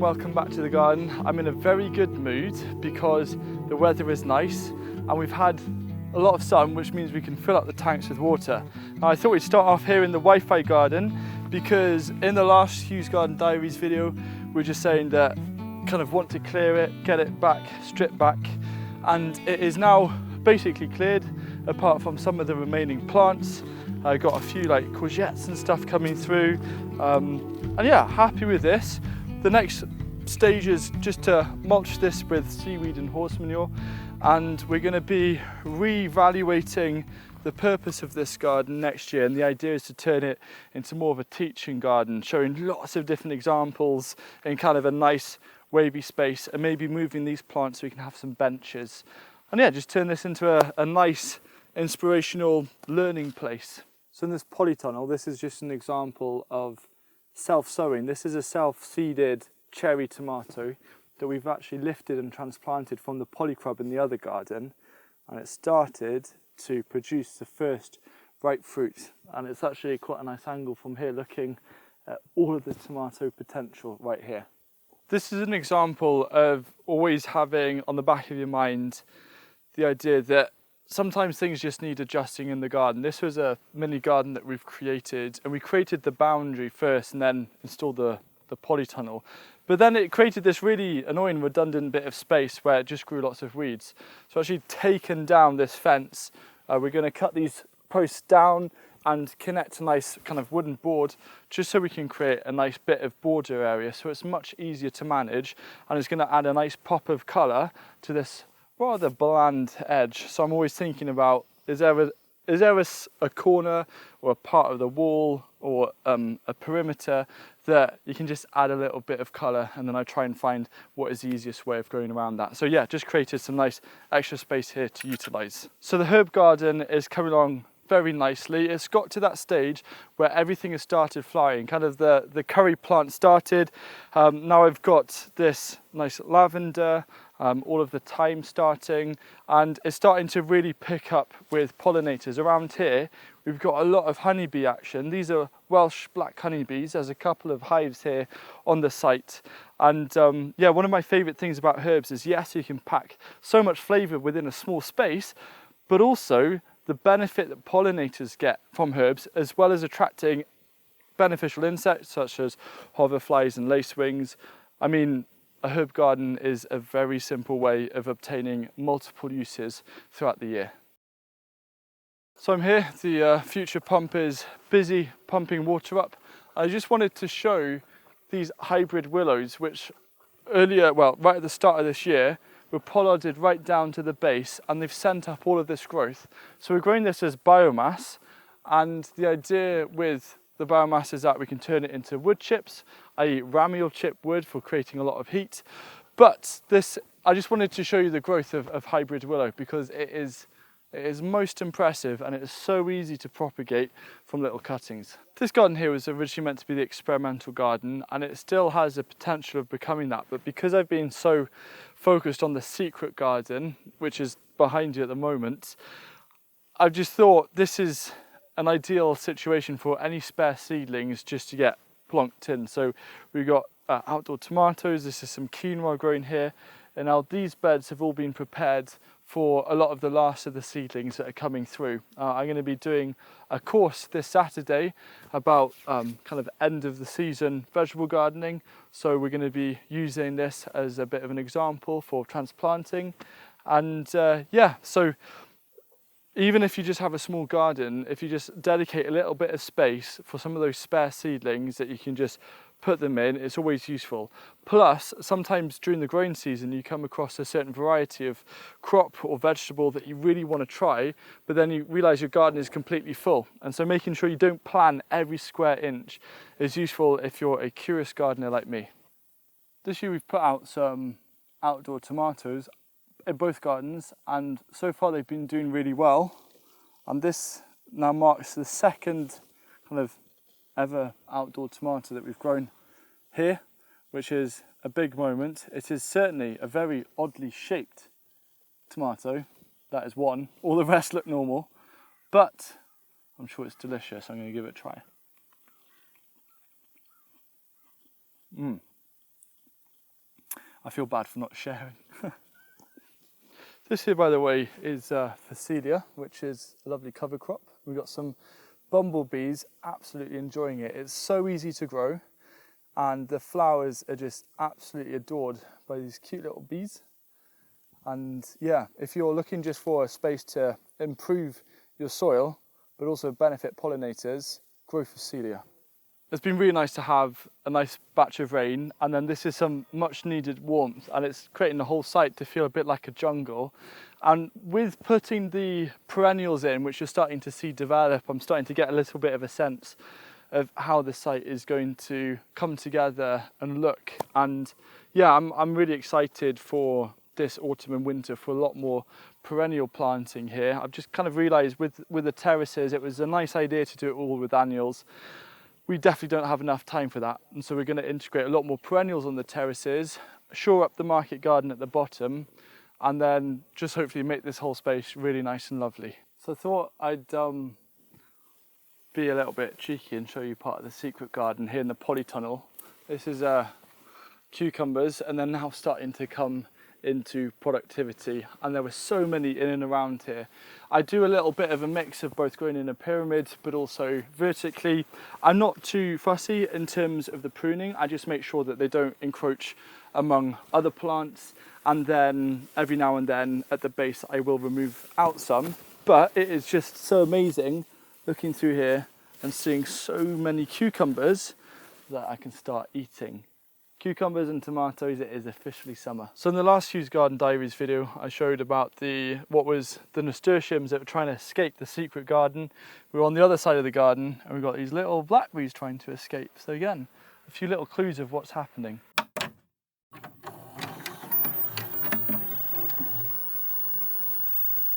welcome back to the garden. I'm in a very good mood because the weather is nice and we've had a lot of sun, which means we can fill up the tanks with water. Now I thought we'd start off here in the Wi-Fi garden because in the last Hugh's Garden Diaries video we were just saying that kind of want to clear it, get it back, strip back, and it is now basically cleared apart from some of the remaining plants. I got a few like courgettes and stuff coming through, and yeah, happy with this. The next stage is just to mulch this with seaweed and horse manure, and we're going to be re-evaluating the purpose of this garden next year, and the idea is to turn it into more of a teaching garden, showing lots of different examples in kind of a nice wavy space, and maybe moving these plants so we can have some benches, and yeah, just turn this into a nice inspirational learning place. So in this polytunnel, this is just an example of self-sowing. This is a self-seeded cherry tomato that we've actually lifted and transplanted from the polycrub in the other garden, and it started to produce the first ripe fruit, and it's actually quite a nice angle from here looking at all of the tomato potential right here. This is an example of always having on the back of your mind the idea that sometimes things just need adjusting in the garden. This was a mini garden that we've created, and we created the boundary first and then installed the polytunnel. But then it created this really annoying redundant bit of space where it just grew lots of weeds. So actually taken down this fence, we're going to cut these posts down and connect a nice kind of wooden board just so we can create a nice bit of border area, so it's much easier to manage, and it's going to add a nice pop of colour to this rather bland edge. So I'm always thinking about, is there a corner or a part of the wall or a perimeter that you can just add a little bit of colour, and then I try and find what is the easiest way of going around that. So yeah, just created some nice extra space here to utilise. So the herb garden is coming along very nicely. It's got to that stage where everything has started flowering, kind of the curry plant started. Now I've got this nice lavender, all of the thyme starting, and it's starting to really pick up with pollinators. Around here we've got a lot of honeybee action. These are Welsh black honeybees. There's a couple of hives here on the site, and yeah, one of my favourite things about herbs is yes, you can pack so much flavour within a small space, but also the benefit that pollinators get from herbs, as well as attracting beneficial insects such as hoverflies and lacewings. I mean, a herb garden is a very simple way of obtaining multiple uses throughout the year. So I'm here, the future pump is busy pumping water up. I just wanted to show these hybrid willows, which earlier, well, right at the start of this year, were pollarded right down to the base, and they've sent up all of this growth. So we're growing this as biomass, and the idea with the biomass is that we can turn it into wood chips, i.e. ramial chip wood for creating a lot of heat. But this, I just wanted to show you the growth of hybrid willow because it is most impressive, and it is so easy to propagate from little cuttings. This garden here was originally meant to be the experimental garden, and it still has the potential of becoming that, but because I've been so focused on the secret garden, which is behind you at the moment, I've just thought this is an ideal situation for any spare seedlings just to get plonked in. So we've got outdoor tomatoes, this is some quinoa growing here, and now these beds have all been prepared for a lot of the last of the seedlings that are coming through. I'm going to be doing a course this Saturday about kind of end of the season vegetable gardening, so we're going to be using this as a bit of an example for transplanting. And yeah, so even if you just have a small garden, if you just dedicate a little bit of space for some of those spare seedlings that you can just put them in, it's always useful. Plus, sometimes during the growing season you come across a certain variety of crop or vegetable that you really want to try, but then you realise your garden is completely full. And so making sure you don't plan every square inch is useful if you're a curious gardener like me. This year we've put out some outdoor tomatoes in both gardens, and so far they've been doing really well. And this now marks the second kind of ever outdoor tomato that we've grown here, which is a big moment. It is certainly a very oddly shaped tomato. That is one. All the rest look normal, but I'm sure it's delicious. I'm going to give it a try. I feel bad for not sharing. This here, by the way, is for Celia, which is a lovely cover crop. We've got some bumblebees absolutely enjoying it. It's so easy to grow, and the flowers are just absolutely adored by these cute little bees. And yeah, if you're looking just for a space to improve your soil, but also benefit pollinators, grow for Celia. It's been really nice to have a nice batch of rain, and then this is some much needed warmth, and it's creating the whole site to feel a bit like a jungle. And with putting the perennials in, which you're starting to see develop, I'm starting to get a little bit of a sense of how the site is going to come together and look. And yeah, I'm really excited for this autumn and winter for a lot more perennial planting here. I've just kind of realised with the terraces, it was a nice idea to do it all with annuals. We definitely don't have enough time for that, and so we're going to integrate a lot more perennials on the terraces, shore up the market garden at the bottom, and then just hopefully make this whole space really nice and lovely. So I thought I'd be a little bit cheeky and show you part of the secret garden here in the Polytunnel. This is cucumbers, and they're now starting to come into productivity, and there were so many in and around here. I do a little bit of a mix of both growing in a pyramid but also vertically. I'm not too fussy in terms of the pruning. I just make sure that they don't encroach among other plants, and then every now and then at the base I will remove out some. But it is just so amazing looking through here and seeing so many cucumbers that I can start eating. Cucumbers and tomatoes, it is officially summer. So in the last Huw's Garden Diaries video, I showed about what was the nasturtiums that were trying to escape the secret garden. We were on the other side of the garden, and we've got these little blackberries trying to escape. So again, a few little clues of what's happening.